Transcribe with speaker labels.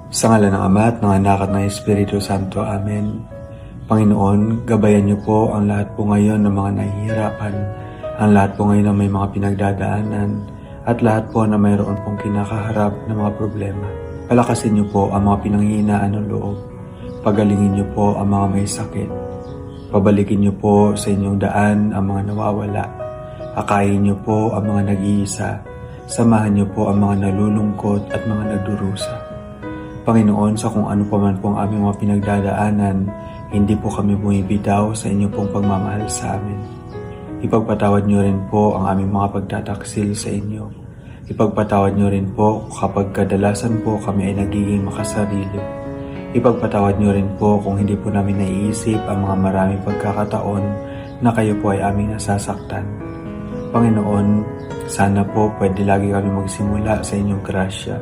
Speaker 1: Sa ngalan ng Ama at ng Anak at ng Espiritu Santo. Amen. Panginoon, gabayan niyo po ang lahat po ngayon ng mga nahihirapan, ang lahat po ngayon na may mga pinagdadaanan, at lahat po na mayroon pong kinakaharap na mga problema. Palakasin niyo po ang mga pinanghihinaan ng loob. Pagalingin niyo po ang mga may sakit. Pabalikin niyo po sa inyong daan ang mga nawawala. Akayin niyo po ang mga nag-iisa. Samahan niyo po ang mga nalulungkot at mga nagdurusa. Panginoon, sa kung ano pa man po ang aming mga pinagdadaanan, hindi po kami bumibitaw sa inyo pong pagmamahal sa amin. Ipagpatawad niyo rin po ang aming mga pagtataksil sa inyo. Ipagpatawad niyo rin po kapag kadalasan po kami ay nagiging makasarili. Ipagpatawad niyo rin po kung hindi po namin naiisip ang mga maraming pagkakataon na kayo po ay aming nasasaktan. Panginoon, sana po pwede lagi kami magsimula sa inyong grasya.